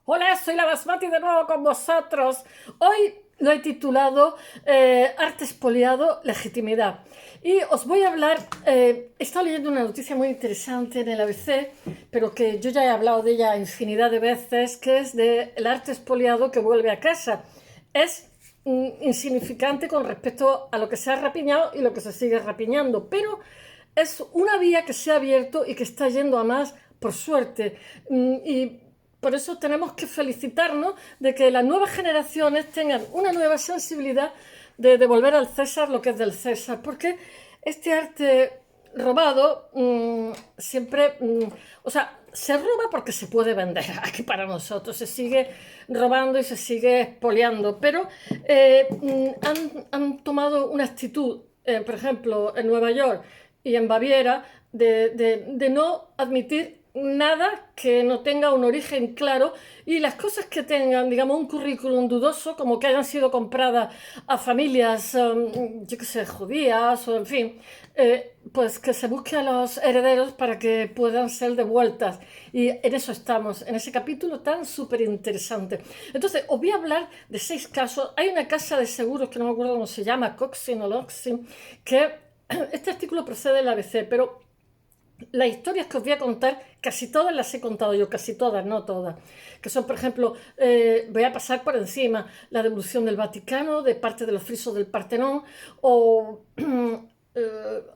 Hola, soy la Basmati de nuevo con vosotros. Hoy lo he titulado Arte expoliado, legitimidad. Y os voy a hablar, he estado leyendo una noticia muy interesante en el ABC, pero que yo ya he hablado de ella infinidad de veces, que es de el arte expoliado que vuelve a casa. Es insignificante con respecto a lo que se ha rapiñado y lo que se sigue rapiñando, pero es una vía que se ha abierto y que está yendo a más, por suerte. Y por eso tenemos que felicitarnos de que las nuevas generaciones tengan una nueva sensibilidad de devolver al César lo que es del César, porque este arte robado siempre, o sea, se roba porque se puede vender aquí para nosotros, se sigue robando y se sigue expoliando, pero han tomado una actitud, por ejemplo, en Nueva York y en Baviera, de no admitir nada que no tenga un origen claro y las cosas que tengan, digamos, un currículum dudoso, como que hayan sido compradas a familias, yo qué sé, judías o en fin, pues que se busque a los herederos para que puedan ser devueltas. Y en eso estamos, en ese capítulo tan súper interesante. Entonces, os voy a hablar de 6 casos. Hay una casa de seguros que no me acuerdo cómo se llama, Coxin o Loxin, que este artículo procede del ABC, pero las historias que os voy a contar, casi todas las he contado yo, casi todas, no todas, que son, por ejemplo, voy a pasar por encima la devolución del Vaticano de parte de los frisos del Partenón, o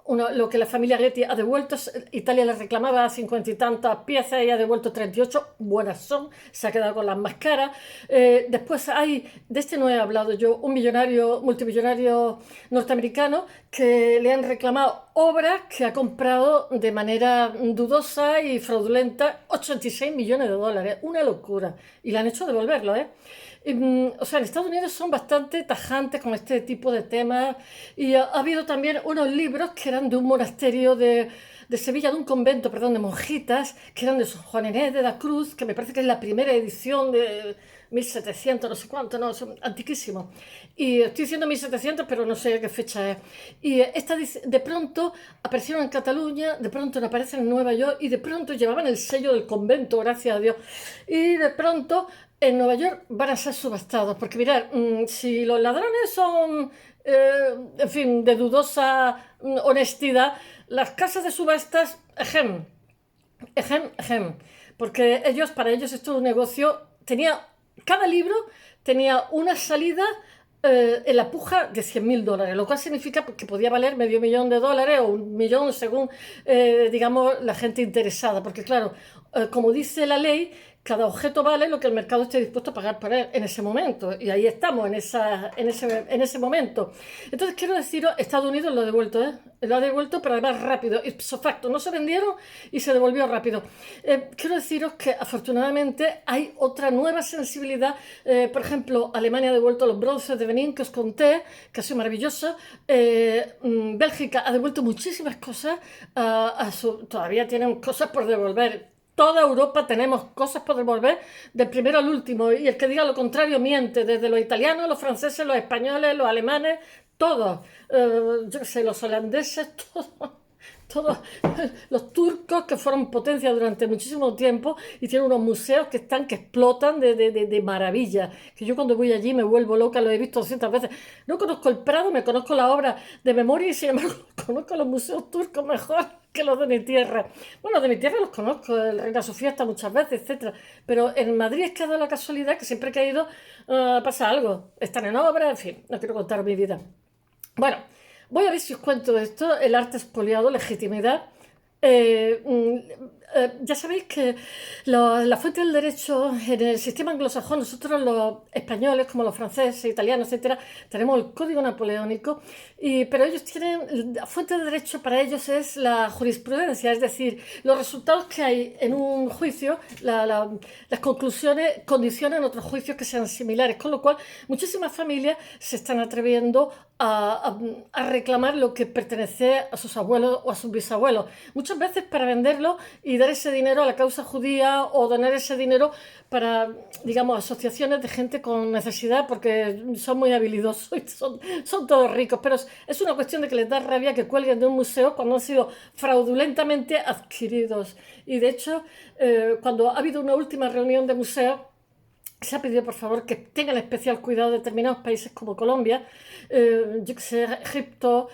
lo que la familia Getty ha devuelto. Italia le reclamaba 50 y tantas piezas y ha devuelto 38, buenas son, se ha quedado con las más caras. Después hay, de este no he hablado yo, un millonario, multimillonario norteamericano que le han reclamado obras que ha comprado de manera dudosa y fraudulenta, 86 millones de dólares, una locura, y le han hecho devolverlo, ¿eh? O sea, en Estados Unidos son bastante tajantes con este tipo de temas y ha habido también unos libros que eran de un monasterio de Sevilla, de un convento, perdón, de monjitas, que eran de San Juan Inés de la Cruz, que me parece que es la primera edición de 1700, no sé cuánto, no, son antiquísimos. Y estoy diciendo 1700, pero no sé qué fecha es. Y esta de pronto aparecieron en Cataluña, de pronto aparecen en Nueva York y de pronto llevaban el sello del convento, gracias a Dios. Y de pronto en Nueva York van a ser subastados, porque mirad, si los ladrones son, en fin, de dudosa honestidad, las casas de subastas, ejem, ejem, ejem, porque para ellos esto es un negocio, cada libro tenía una salida en la puja de 100.000 dólares, lo cual significa que podía valer medio millón de dólares o 1 millón según, digamos, la gente interesada, porque claro, como dice la ley, cada objeto vale lo que el mercado esté dispuesto a pagar por él en ese momento. Y ahí estamos, en ese momento. Entonces, quiero deciros, Estados Unidos lo ha devuelto, ¿eh? Lo ha devuelto, pero además rápido. Ipso facto, no se vendieron y se devolvió rápido. Quiero deciros que afortunadamente hay otra nueva sensibilidad. Por ejemplo, Alemania ha devuelto los bronces de Benín que os conté, que ha sido maravilloso. Bélgica ha devuelto muchísimas cosas. Todavía tienen cosas por devolver. Toda Europa tenemos cosas por devolver del primero al último, y el que diga lo contrario miente, desde los italianos, los franceses, los españoles, los alemanes, todos, yo qué sé, los holandeses, todos, todos los turcos que fueron potencia durante muchísimo tiempo y tienen unos museos que explotan de maravilla, que yo cuando voy allí me vuelvo loca, lo he visto 200 veces. No conozco el Prado, me conozco la obra de memoria y sin embargo conozco los museos turcos mejor que los de mi tierra. Bueno, de mi tierra los conozco, el Reina Sofía está muchas veces, etcétera. Pero en Madrid es que ha dado la casualidad que siempre que he ido pasa algo. Están en obra, en fin, no quiero contar mi vida. Bueno, voy a ver si os cuento esto, el arte expoliado, legitimidad. Eh, ya sabéis que la fuente del derecho en el sistema anglosajón, nosotros los españoles, como los franceses, italianos, etcétera, tenemos el código napoleónico, pero ellos tienen, la fuente de derecho para ellos es la jurisprudencia, es decir, los resultados que hay en un juicio, las conclusiones condicionan otros juicios que sean similares, con lo cual muchísimas familias se están atreviendo a reclamar lo que pertenece a sus abuelos o a sus bisabuelos, muchas veces para venderlo y dar ese dinero a la causa judía o donar ese dinero para, digamos, asociaciones de gente con necesidad porque son muy habilidosos y son todos ricos, pero es una cuestión de que les da rabia que cuelguen de un museo cuando han sido fraudulentamente adquiridos. Y de hecho, cuando ha habido una última reunión de museo, se ha pedido por favor que tengan especial cuidado determinados países como Colombia, yo que sé, Egipto,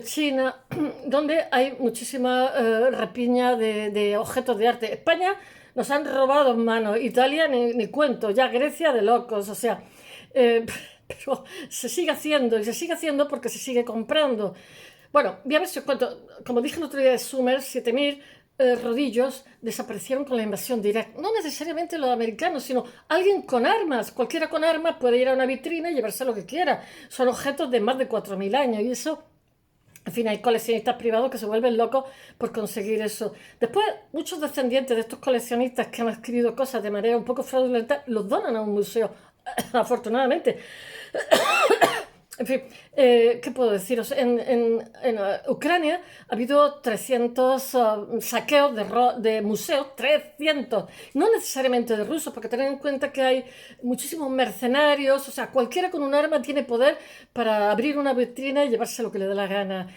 China, donde hay muchísima rapiña de objetos de arte. España nos han robado en manos, Italia ni cuento, ya Grecia de locos, o sea, eh, pero se sigue haciendo y se sigue haciendo porque se sigue comprando. Bueno, voy a ver si os cuento. Como dije el otro día de Sumer, 7.000 rodillos desaparecieron con la invasión de Irak. No necesariamente los americanos, sino alguien con armas. Cualquiera con armas puede ir a una vitrina y llevarse lo que quiera. Son objetos de más de 4.000 años y eso... En fin, hay coleccionistas privados que se vuelven locos por conseguir eso. Después, muchos descendientes de estos coleccionistas que han adquirido cosas de manera un poco fraudulenta los donan a un museo, afortunadamente. En fin, ¿qué puedo deciros? En Ucrania ha habido 300 saqueos de museos, 300, no necesariamente de rusos, porque tened en cuenta que hay muchísimos mercenarios, o sea, cualquiera con un arma tiene poder para abrir una vitrina y llevarse lo que le dé la gana.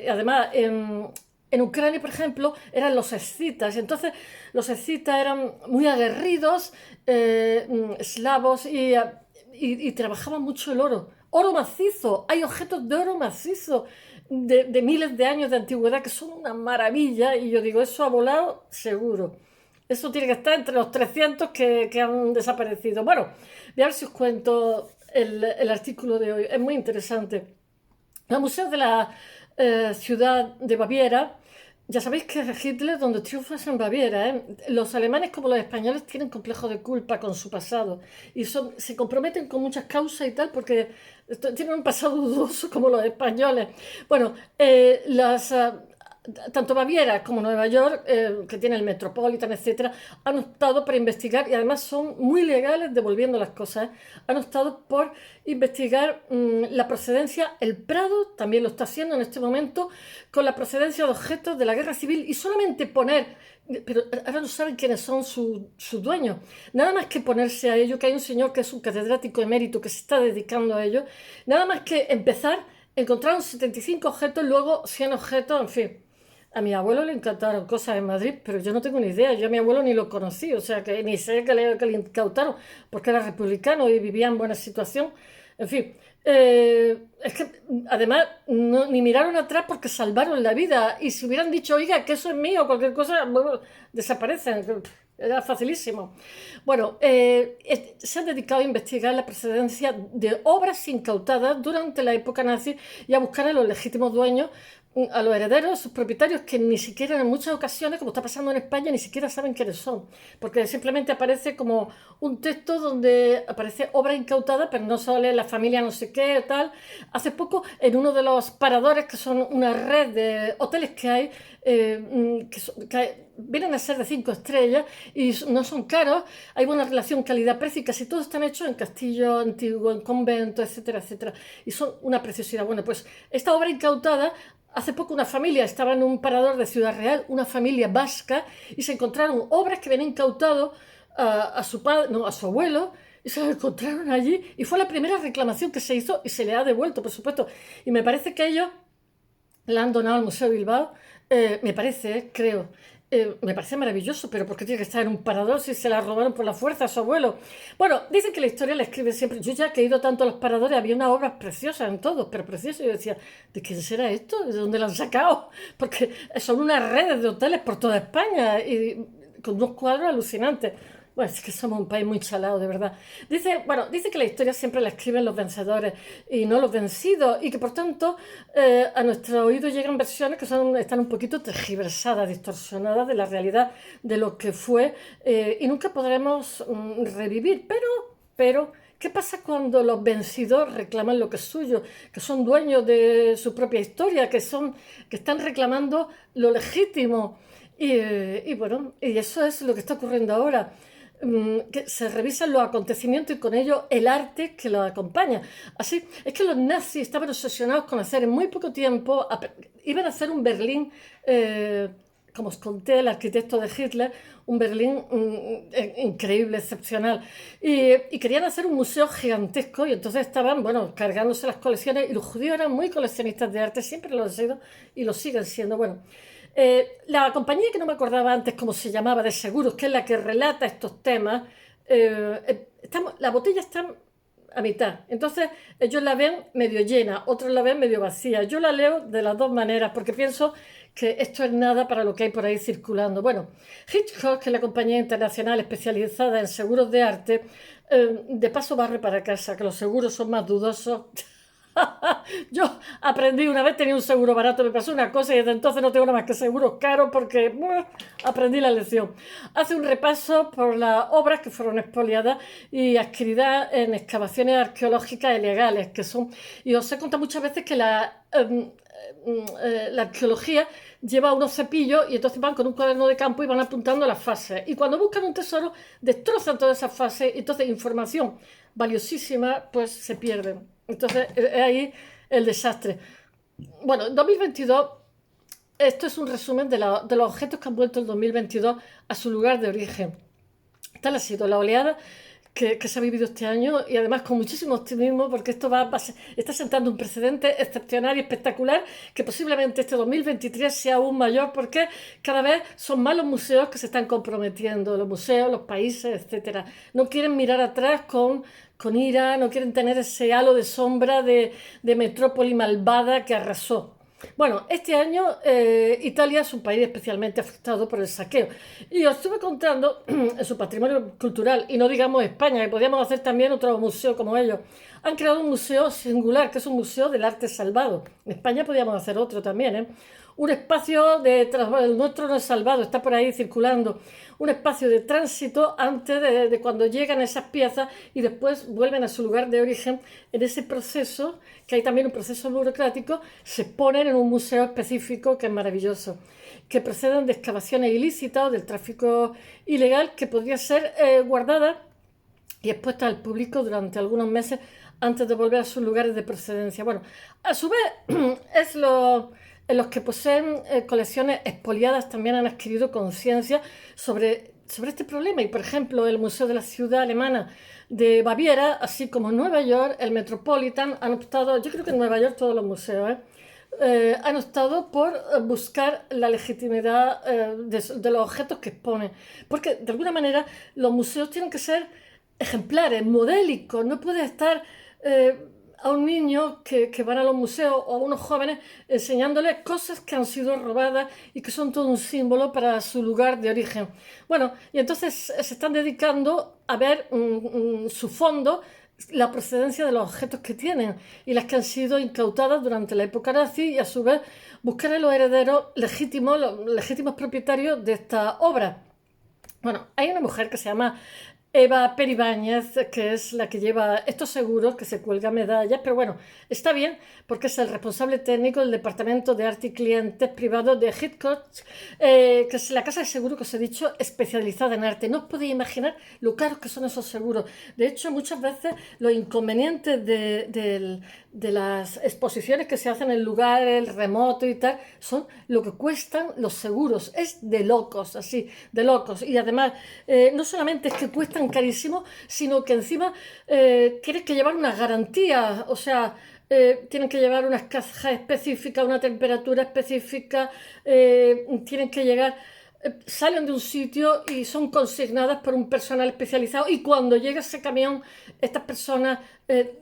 Además, en Ucrania, por ejemplo, eran los escitas. Entonces, los escitas eran muy aguerridos, eslavos, y trabajaban mucho el oro. Oro macizo. Hay objetos de oro macizo de miles de años de antigüedad que son una maravilla. Y yo digo, eso ha volado seguro. Eso tiene que estar entre los 300 que han desaparecido. Bueno, voy a ver si os cuento el artículo de hoy. Es muy interesante. Los museos de la ciudad de Baviera, ya sabéis que Hitler donde triunfa es en Baviera, ¿eh? Los alemanes como los españoles tienen complejo de culpa con su pasado y se comprometen con muchas causas y tal porque tienen un pasado dudoso como los españoles. Bueno, tanto Baviera como Nueva York, que tiene el Metropolitan, etcétera, han optado por investigar, y además son muy legales devolviendo las cosas, ¿eh? Han optado por investigar la procedencia. El Prado también lo está haciendo en este momento con la procedencia de objetos de la guerra civil y solamente poner, pero ahora no saben quiénes son sus dueños, nada más que ponerse a ello, que hay un señor que es un catedrático emérito que se está dedicando a ello, nada más que empezar, encontraron 75 objetos, luego 100 objetos, en fin. A mi abuelo le incautaron cosas en Madrid, pero yo no tengo ni idea. Yo a mi abuelo ni lo conocí, o sea que ni sé que le incautaron, porque era republicano y vivía en buena situación. En fin, es que además ni miraron atrás porque salvaron la vida. Y si hubieran dicho, oiga, que eso es mío, cualquier cosa, bueno, desaparecen. Era facilísimo. Bueno, se han dedicado a investigar la procedencia de obras incautadas durante la época nazi y a buscar a los legítimos dueños, a los herederos, a sus propietarios, que ni siquiera en muchas ocasiones, como está pasando en España, ni siquiera saben quiénes son, porque simplemente aparece como un texto donde aparece obra incautada, pero no sale la familia no sé qué, tal. Hace poco, en uno de los paradores, que son una red de hoteles que hay, que vienen a ser de 5 estrellas y no son caros, hay buena relación calidad-precio y casi todos están hechos en castillo antiguo, en convento, etcétera, etcétera, y son una preciosidad. Bueno, pues esta obra incautada, hace poco una familia estaba en un parador de Ciudad Real, una familia vasca, y se encontraron obras que habían incautado a su padre, no, a su abuelo, y se lo encontraron allí, y fue la primera reclamación que se hizo y se le ha devuelto, por supuesto. Y me parece que ellos la han donado al Museo de Bilbao, me parece, creo. Me parece maravilloso, pero ¿por qué tiene que estar en un parador si se la robaron por la fuerza a su abuelo? Bueno, dicen que la historia la escribe siempre. Yo ya que he ido tanto a los paradores, había unas obras preciosas en todos, pero preciosas. Y yo decía, ¿de quién será esto? ¿De dónde lo han sacado? Porque son unas redes de hoteles por toda España y con unos cuadros alucinantes. Bueno, es que somos un país muy chalado, de verdad. Dice que la historia siempre la escriben los vencedores y no los vencidos, y que por tanto a nuestro oído llegan versiones que están un poquito tergiversadas, distorsionadas de la realidad de lo que fue, y nunca podremos revivir. Pero, ¿qué pasa cuando los vencidos reclaman lo que es suyo? Que son dueños de su propia historia, que están reclamando lo legítimo. Y bueno, y eso es lo que está ocurriendo ahora, que se revisan los acontecimientos y con ello el arte que los acompaña. Así es que los nazis estaban obsesionados con hacer en muy poco tiempo, iban a hacer un Berlín, como os conté, el arquitecto de Hitler, un Berlín increíble, excepcional. Y querían hacer un museo gigantesco y entonces estaban, bueno, cargándose las colecciones, y los judíos eran muy coleccionistas de arte, siempre lo han sido y lo siguen siendo. Bueno, la compañía, que no me acordaba antes cómo se llamaba, de seguros, que es la que relata estos temas, la botella está a mitad. Entonces ellos la ven medio llena, otros la ven medio vacía. Yo la leo de las dos maneras porque pienso que esto es nada para lo que hay por ahí circulando. Bueno, Hitchcock, que es la compañía internacional especializada en seguros de arte, de paso barre para casa, que los seguros son más dudosos. Yo aprendí una vez, tenía un seguro barato, me pasó una cosa y desde entonces no tengo nada más que seguros caros porque aprendí la lección. Hace un repaso por las obras que fueron expoliadas y adquiridas en excavaciones arqueológicas ilegales, que son, y os he contado muchas veces que la arqueología lleva unos cepillos y entonces van con un cuaderno de campo y van apuntando las fases. Y cuando buscan un tesoro, destrozan todas esas fases y entonces información valiosísima pues se pierde. Entonces es ahí el desastre. Bueno, en 2022, esto es un resumen de los objetos que han vuelto el 2022 a su lugar de origen. Tal ha sido la oleada que se ha vivido este año y además con muchísimo optimismo porque esto está sentando un precedente excepcional y espectacular que posiblemente este 2023 sea aún mayor porque cada vez son más los museos que se están comprometiendo, los museos, los países, etcétera. No quieren mirar atrás con ira, no quieren tener ese halo de sombra de metrópoli malvada que arrasó. Bueno, este año Italia es un país especialmente afectado por el saqueo. Y os estuve contando en su patrimonio cultural, y no digamos España, que podríamos hacer también otro museo como ellos. Han creado un museo singular, que es un museo del arte salvado. En España podríamos hacer otro también, ¿eh? Un espacio el nuestro no es salvado, está por ahí circulando. Un espacio de tránsito antes de cuando llegan esas piezas y después vuelven a su lugar de origen. En ese proceso, que hay también un proceso burocrático, se ponen en un museo específico que es maravilloso, que proceden de excavaciones ilícitas o del tráfico ilegal que podría ser guardada y expuesta al público durante algunos meses antes de volver a sus lugares de procedencia. Bueno, a su vez, los que poseen colecciones expoliadas también han adquirido conciencia sobre este problema. Y, por ejemplo, el Museo de la Ciudad Alemana de Baviera, así como Nueva York, el Metropolitan, han optado, yo creo que en Nueva York todos los museos, han optado por buscar la legitimidad de los objetos que exponen. Porque, de alguna manera, los museos tienen que ser ejemplares, modélicos. No puede estar a un niño que van a los museos o a unos jóvenes enseñándoles cosas que han sido robadas y que son todo un símbolo para su lugar de origen. Bueno, y entonces se están dedicando a ver su fondo, la procedencia de los objetos que tienen y las que han sido incautadas durante la época nazi y a su vez buscar a los herederos legítimos, los legítimos propietarios de esta obra. Bueno, hay una mujer que se llama Eva Peribáñez, que es la que lleva estos seguros, que se cuelga medallas, pero bueno, está bien porque es el responsable técnico del Departamento de Arte y Clientes Privados de Hitchcock, que es la casa de seguros que os he dicho especializada en arte. No os podéis imaginar lo caros que son esos seguros. De hecho, muchas veces los inconvenientes de las exposiciones que se hacen en lugares remotos y tal son lo que cuestan los seguros. Es de locos, así, de locos. Y además, no solamente es que cuestan carísimo, sino que encima tienes que llevar unas garantías, o sea, tienen que llevar unas cajas específicas, una temperatura específica, tienen que llegar, salen de un sitio y son consignadas por un personal especializado y cuando llega ese camión, estas personas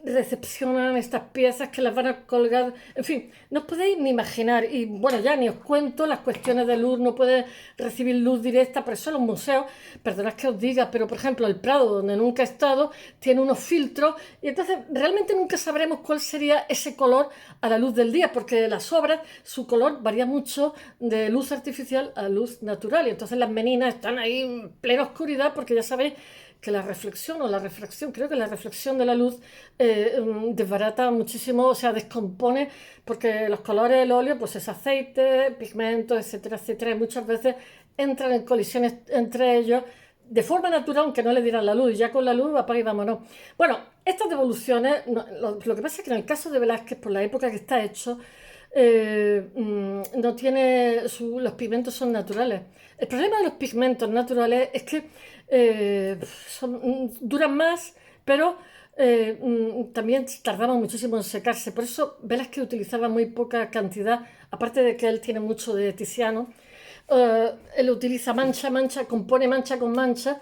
recepcionan estas piezas que las van a colgar, en fin, no os podéis ni imaginar. Y bueno, ya ni os cuento las cuestiones de luz, no puedes recibir luz directa, pero eso en los museos, perdonad que os diga, pero por ejemplo el Prado, donde nunca he estado, tiene unos filtros y entonces realmente nunca sabremos cuál sería ese color a la luz del día, porque las obras, su color varía mucho de luz artificial a luz natural y entonces las meninas están ahí en plena oscuridad porque ya sabéis que la reflexión o la refracción, creo que la reflexión de la luz desbarata muchísimo, o sea, descompone, porque los colores del óleo, pues es aceite, pigmentos, etcétera, etcétera, y muchas veces entran en colisiones entre ellos de forma natural, aunque no le dieran la luz, ya con la luz apaga y vámonos. Bueno, estas devoluciones, lo que pasa es que en el caso de Velázquez, por la época que está hecho, no tiene, los pigmentos son naturales. El problema de los pigmentos naturales es que duran más, pero también tardaban muchísimo en secarse. Por eso Velázquez utilizaba muy poca cantidad, aparte de que él tiene mucho de Tiziano. Él utiliza mancha, mancha, compone mancha con mancha.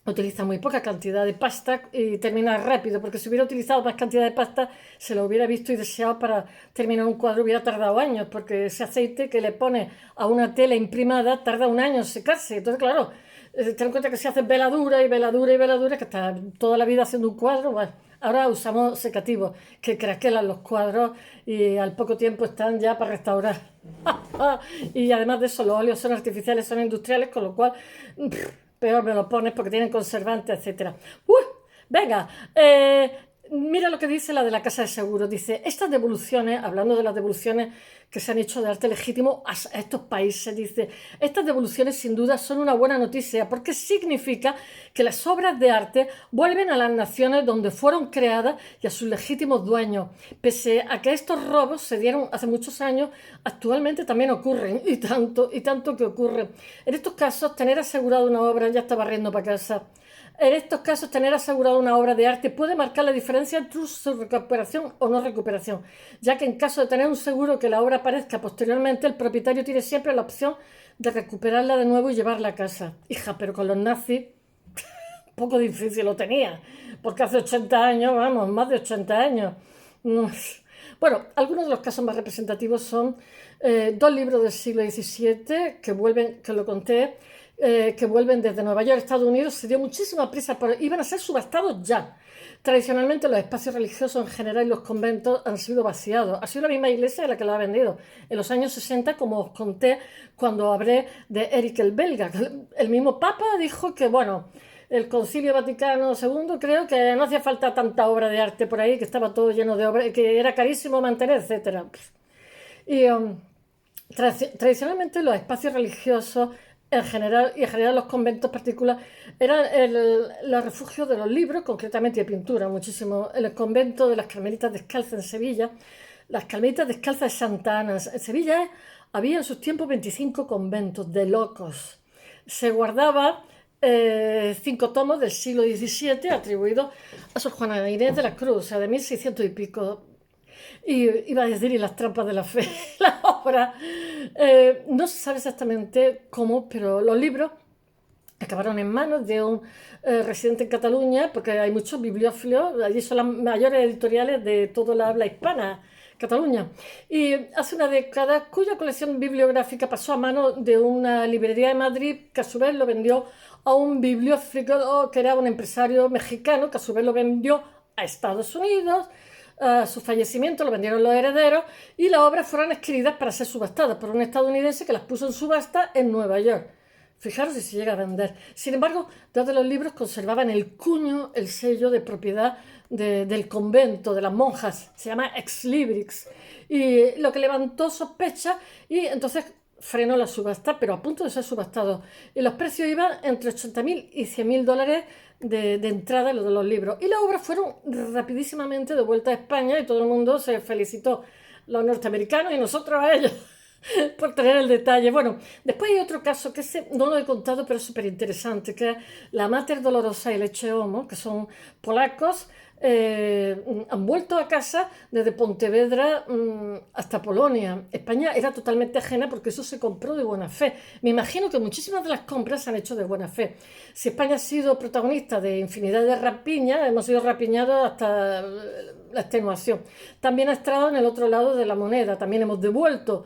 utiliza muy poca cantidad de pasta y termina rápido, porque si hubiera utilizado más cantidad de pasta, se lo hubiera visto y deseado para terminar un cuadro, hubiera tardado años, porque ese aceite que le pone a una tela imprimada tarda un año en secarse. Entonces, claro, ten en cuenta que si haces veladura y veladura y veladura, que está toda la vida haciendo un cuadro, bueno, ahora usamos secativos que craquelan los cuadros y al poco tiempo están ya para restaurar. Y además de eso, los óleos son artificiales, son industriales, con lo cual peor me lo pones porque tienen conservantes, etcétera. Venga, mira lo que dice la de la Casa de Seguros. Dice, estas devoluciones, hablando de las devoluciones que se han hecho de arte legítimo a estos países, dice, estas devoluciones sin duda son una buena noticia porque significa que las obras de arte vuelven a las naciones donde fueron creadas y a sus legítimos dueños. Pese a que estos robos se dieron hace muchos años, actualmente también ocurren, y tanto que ocurren. En estos casos, tener asegurado una obra ya está barriendo para casa. En estos casos, tener asegurado una obra de arte puede marcar la diferencia entre su recuperación o no recuperación, ya que en caso de tener un seguro que la obra aparezca posteriormente, el propietario tiene siempre la opción de recuperarla de nuevo y llevarla a casa. Hija, pero con los nazis poco difícil lo tenía, porque hace 80 años, vamos, más de 80 años. Bueno, algunos de los casos más representativos son dos libros del siglo XVII que vuelven, que lo conté, que vuelven desde Nueva York, Estados Unidos. Se dio muchísima prisa, iban a ser subastados ya. Tradicionalmente los espacios religiosos en general y los conventos han sido vaciados. Ha sido la misma iglesia la que lo ha vendido. En los años 60, como os conté cuando hablé de Eric el Belga, el mismo Papa dijo que, bueno, el Concilio Vaticano II, creo que no hacía falta tanta obra de arte por ahí, que estaba todo lleno de obras, que era carísimo mantener, etc. Y tradicionalmente los espacios religiosos en general los conventos particulares eran los refugios de los libros, concretamente de pintura, muchísimo. El convento de las Carmelitas Descalzas en Sevilla, las Carmelitas Descalzas de Santa Ana. En Sevilla había en sus tiempos 25 conventos de locos. Se guardaba 5 tomos del siglo XVII atribuidos a Sor Juana Inés de la Cruz, o sea, de 1600 y pico. Y iba a decir, y las trampas de la fe, la obra. No se sabe exactamente cómo, pero los libros acabaron en manos de un residente en Cataluña, porque hay muchos bibliófilos, allí son las mayores editoriales de toda la habla hispana, Cataluña. Y hace una década, cuya colección bibliográfica pasó a manos de una librería de Madrid, que a su vez lo vendió a un bibliófilo que era un empresario mexicano, que a su vez lo vendió a Estados Unidos. A su fallecimiento lo vendieron los herederos y las obras fueron adquiridas para ser subastadas por un estadounidense que las puso en subasta en Nueva York. Fijaros si se llega a vender. Sin embargo, dos de los libros conservaban el cuño, el sello de propiedad del convento, de las monjas. Se llama Ex Libris. Y lo que levantó sospecha y entonces frenó la subasta, pero a punto de ser subastado. Y los precios iban entre 80.000 y 100.000 dólares de entrada en los libros. Y las obras fueron rapidísimamente de vuelta a España y todo el mundo se felicitó, los norteamericanos y nosotros a ellos, por tener el detalle. Bueno, después hay otro caso que ese no lo he contado, pero es súper interesante, que es la Mater Dolorosa y Leche Homo, que son polacos. Han vuelto a casa desde Pontevedra hasta Polonia. España era totalmente ajena porque eso se compró de buena fe. Me imagino que muchísimas de las compras se han hecho de buena fe. Si España ha sido protagonista de infinidad de rapiñas, hemos sido rapiñados hasta la extenuación. También ha estado en el otro lado de la moneda. También hemos devuelto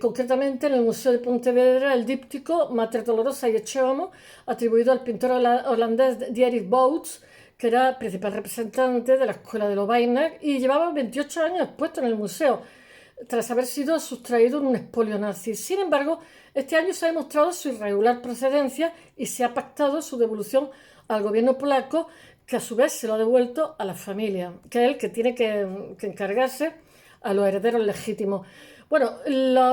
concretamente en el Museo de Pontevedra el díptico Mater Dolorosa y Leche Homo, atribuido al pintor holandés Dietrich Bouts, que era principal representante de la escuela de Lovaina y llevaba 28 años expuesto en el museo, tras haber sido sustraído en un expolio nazi. Sin embargo, este año se ha demostrado su irregular procedencia y se ha pactado su devolución al gobierno polaco, que a su vez se lo ha devuelto a la familia, que es el que tiene que encargarse a los herederos legítimos. Bueno,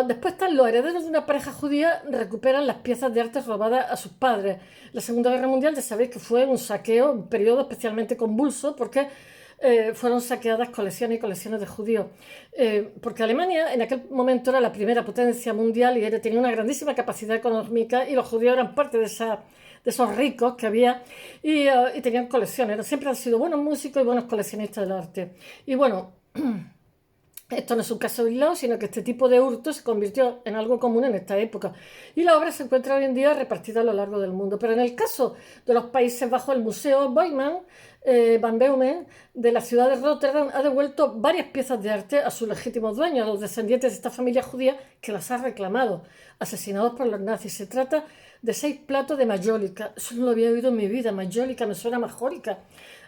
después están los herederos de una pareja judía, recuperan las piezas de arte robadas a sus padres. La Segunda Guerra Mundial, ya sabéis que fue un saqueo, un periodo especialmente convulso, porque fueron saqueadas colecciones y colecciones de judíos. Porque Alemania en aquel momento era la primera potencia mundial y tenía una grandísima capacidad económica y los judíos eran parte de esos ricos que había y tenían colecciones. Siempre han sido buenos músicos y buenos coleccionistas del arte. Y bueno, Esto no es un caso aislado, sino que este tipo de hurto se convirtió en algo común en esta época. Y la obra se encuentra hoy en día repartida a lo largo del mundo. Pero en el caso de los Países Bajos, el Museo Boijman Van Beumen de la ciudad de Rotterdam ha devuelto varias piezas de arte a sus legítimos dueños, a los descendientes de esta familia judía que las ha reclamado, asesinados por los nazis. Se trata de 6 platos de mayólica. Eso no lo había oído en mi vida. Mayólica me suena majórica.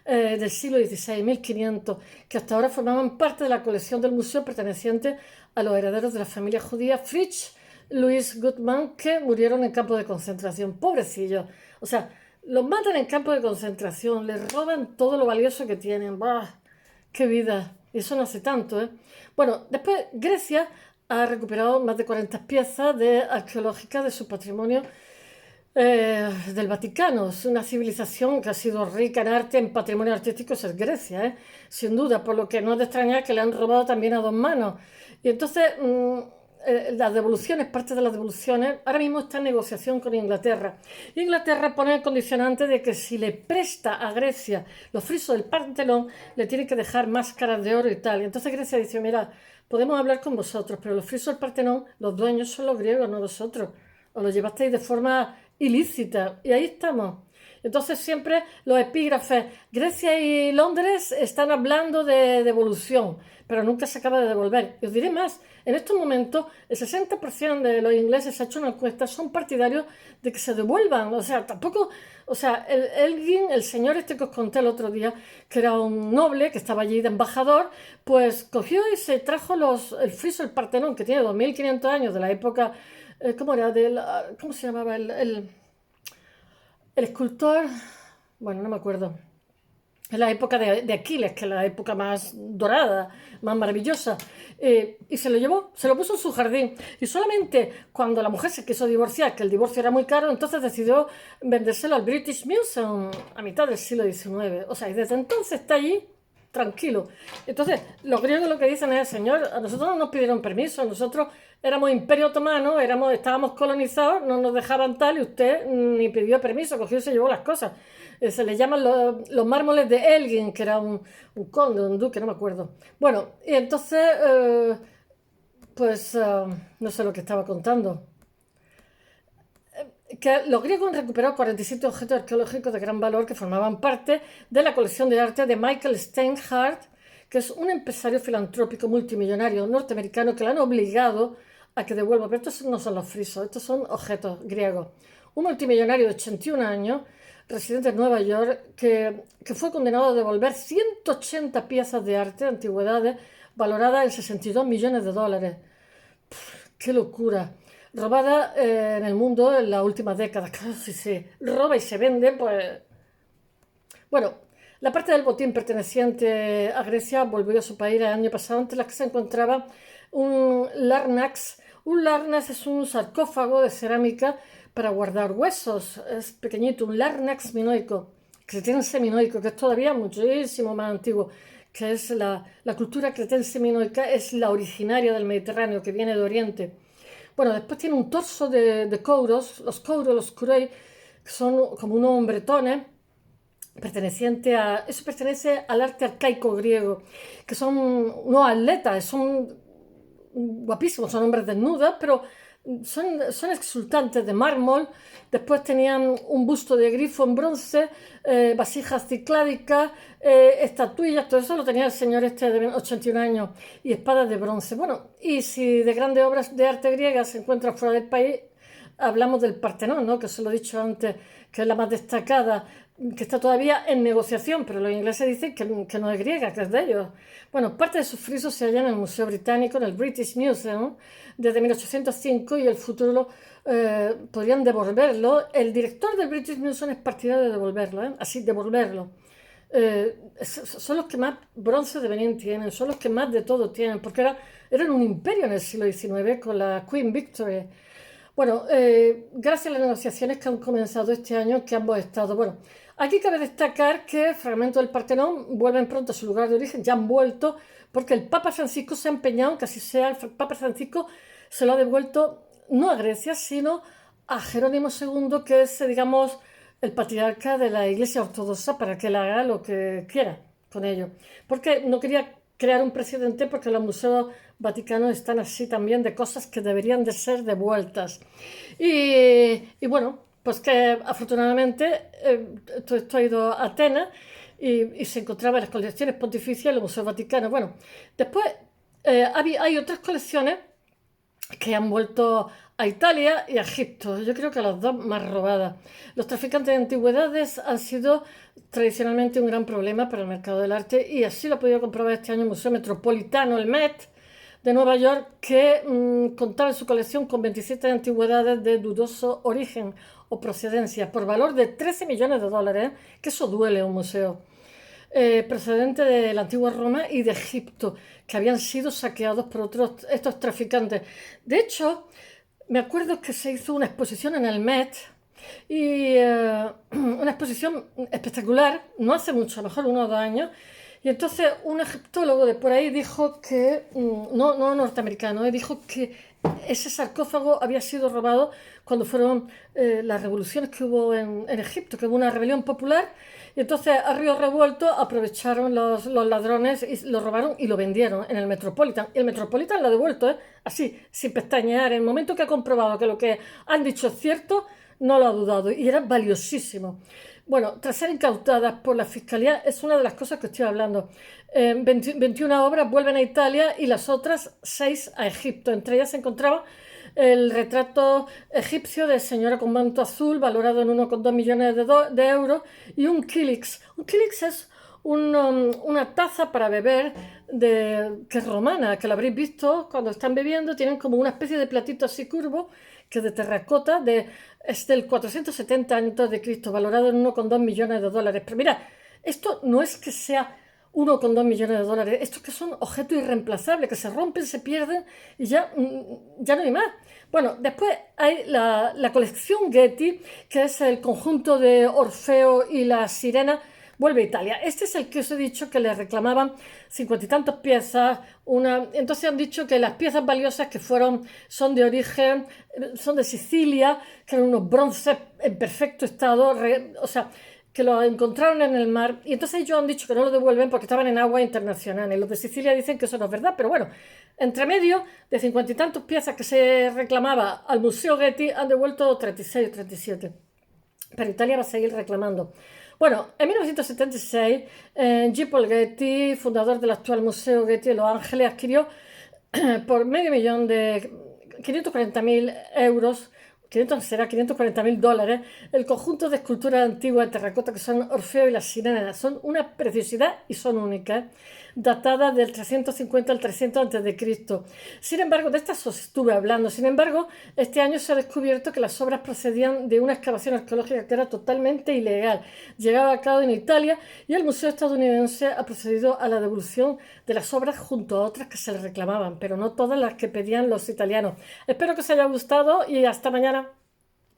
Del siglo XVI, 1500, que hasta ahora formaban parte de la colección del museo perteneciente a los herederos de la familia judía Fritz Louis Gutmann, que murieron en campos de concentración. Pobrecillos. O sea, los matan en campos de concentración, les roban todo lo valioso que tienen. ¡Bah! ¡Qué vida! Y eso no hace tanto, ¿eh? Bueno, después Grecia ha recuperado más de 40 piezas arqueológicas de su patrimonio del Vaticano. Es una civilización que ha sido rica en arte, en patrimonio artístico, es Grecia, sin duda, por lo que no es de extrañar que le han robado también a 2 manos. Y entonces, las devoluciones, parte de las devoluciones, ahora mismo está en negociación con Inglaterra. Inglaterra pone el condicionante de que si le presta a Grecia los frisos del Partenón, le tiene que dejar máscaras de oro y tal. Y entonces Grecia dice, mira, podemos hablar con vosotros, pero los frisos del Partenón, los dueños son los griegos, no vosotros. Os lo llevasteis de forma ilícita. Y ahí estamos. Entonces siempre los epígrafes, Grecia y Londres están hablando de devolución, pero nunca se acaba de devolver. Y os diré más, en estos momentos el 60% de los ingleses, se ha hecho una encuesta, son partidarios de que se devuelvan. O sea, tampoco, o sea, Elgin, el señor este que os conté el otro día, que era un noble, que estaba allí de embajador, pues cogió y se trajo el friso, el Partenón, que tiene 2500 años de la época, ¿cómo era? ¿Cómo se llamaba el escultor? Bueno, no me acuerdo. En la época de Aquiles, que es la época más dorada, más maravillosa. Y se lo llevó, se lo puso en su jardín. Y solamente cuando la mujer se quiso divorciar, que el divorcio era muy caro, entonces decidió vendérselo al British Museum a mitad del siglo XIX. O sea, y desde entonces está allí tranquilo. Entonces, los griegos lo que dicen es, señor, a nosotros no nos pidieron permiso, nosotros éramos imperio otomano, estábamos colonizados, no nos dejaban tal y usted ni pidió permiso, cogió y se llevó las cosas. Se le llaman los mármoles de Elgin, que era un conde, un duque, no me acuerdo. Bueno, y entonces, pues no sé lo que estaba contando. Que los griegos han recuperado 47 objetos arqueológicos de gran valor que formaban parte de la colección de arte de Michael Steinhardt, que es un empresario filantrópico multimillonario norteamericano que le han obligado a que devuelva. Pero estos no son los frisos, estos son objetos griegos. Un multimillonario de 81 años, residente en Nueva York, que fue condenado a devolver 180 piezas de arte, antigüedades, valoradas en 62 millones de dólares. ¡Qué locura! Robada en el mundo en las últimas décadas. Claro, si se roba y se vende, pues... Bueno, la parte del botín perteneciente a Grecia volvió a su país el año pasado, entre las que se encontraba un larnax. Un larnax es un sarcófago de cerámica para guardar huesos. Es pequeñito, un larnax minoico, cretense minoico, que es todavía muchísimo más antiguo, que es la cultura cretense minoica, es la originaria del Mediterráneo, que viene de Oriente. Bueno, después tiene un torso de couros, los kurei, que son como unos hombretones, eso pertenece al arte arcaico griego, que son unos atletas, son guapísimos, son hombres desnudos, pero son exultantes de mármol. Después tenían un busto de grifo en bronce, vasijas cicládicas, estatuillas, todo eso lo tenía el señor este de 81 años, y espadas de bronce. Bueno, y si de grandes obras de arte griega se encuentran fuera del país, hablamos del Partenón, ¿no? Que os lo he dicho antes, que es la más destacada, que está todavía en negociación, pero los ingleses dicen que no es griega, que es de ellos. Bueno, parte de sus frisos se hallan en el Museo Británico, en el British Museum, desde 1805, y el futuro podrían devolverlo. El director del British Museum es partidario de devolverlo, así, devolverlo. Son los que más bronce de Benín tienen, son los que más de todo tienen, porque eran un imperio en el siglo XIX con la Queen Victoria. Bueno, gracias a las negociaciones que han comenzado este año, que ambos estados. Bueno, aquí cabe destacar que fragmentos del Partenón vuelven pronto a su lugar de origen, ya han vuelto, porque el Papa Francisco se ha empeñado en que así sea. El Papa Francisco se lo ha devuelto no a Grecia, sino a Jerónimo II, que es, digamos, el patriarca de la Iglesia Ortodoxa, para que él haga lo que quiera con ello. Porque no quería crear un precedente porque los museos vaticanos están así también de cosas que deberían de ser devueltas. Y bueno, pues que afortunadamente esto ha ido a Atenas y se encontraba en las colecciones pontificias y los museos vaticanos. Bueno, después hay otras colecciones que han vuelto a Italia y a Egipto. Yo creo que las dos más robadas. Los traficantes de antigüedades han sido tradicionalmente un gran problema para el mercado del arte y así lo ha podido comprobar este año el Museo Metropolitano, el Met, de Nueva York, que contaba en su colección con 27 antigüedades de dudoso origen o procedencia, por valor de 13 millones de dólares, que eso duele a un museo. Procedente de la antigua Roma y de Egipto, que habían sido saqueados por estos traficantes. De hecho, me acuerdo que se hizo una exposición en el Met y una exposición espectacular, no hace mucho, a lo mejor 1 o 2 años, y entonces un egiptólogo de por ahí dijo que, no norteamericano, dijo que ese sarcófago había sido robado cuando fueron las revoluciones que hubo en Egipto, que hubo una rebelión popular, y entonces a río revuelto aprovecharon los ladrones y lo robaron y lo vendieron en el Metropolitan. Y el Metropolitan lo ha devuelto, así, sin pestañear. En el momento que ha comprobado que lo que han dicho es cierto, no lo ha dudado y era valiosísimo. Bueno, tras ser incautadas por la Fiscalía, es una de las cosas que estoy hablando. 21 obras vuelven a Italia y las otras 6 a Egipto. Entre ellas se encontraba el retrato egipcio de señora con manto azul, valorado en 1,2 millones de euros, y un Kilix. Un Kilix es una taza para beber que es romana, que la habréis visto cuando están bebiendo, tienen como una especie de platito así curvo, que es de terracota, es del 470 a.C., valorado en 1,2 millones de dólares. Pero mira, esto no es que sea 1,2 millones de dólares, estos que son objetos irreemplazables, que se rompen, se pierden y ya no hay más. Bueno, después hay la colección Getty, que es el conjunto de Orfeo y la Sirena, vuelve a Italia. Este es el que os he dicho que le reclamaban 50 y tantas piezas. Entonces han dicho que las piezas valiosas que son de origen, son de Sicilia, que eran unos bronces en perfecto estado, o sea, que lo encontraron en el mar, y entonces ellos han dicho que no lo devuelven porque estaban en agua internacional. Y los de Sicilia dicen que eso no es verdad, pero bueno, entre medio de 50 y tantas piezas que se reclamaba al Museo Getty, han devuelto 36 o 37. Pero Italia va a seguir reclamando. Bueno, en 1976, G. Paul Getty, fundador del actual Museo Getty de Los Ángeles, adquirió por medio millón de 540.000 euros, 540.000 dólares, el conjunto de esculturas antiguas de terracota que son Orfeo y las Sirenas. Son una preciosidad y son únicas, datadas del 350 al 300 a.C. Sin embargo, de estas os estuve hablando. Sin embargo, este año se ha descubierto que las obras procedían de una excavación arqueológica que era totalmente ilegal, llevada a cabo en Italia, y el Museo estadounidense ha procedido a la devolución de las obras junto a otras que se le reclamaban, pero no todas las que pedían los italianos. Espero que os haya gustado y hasta mañana.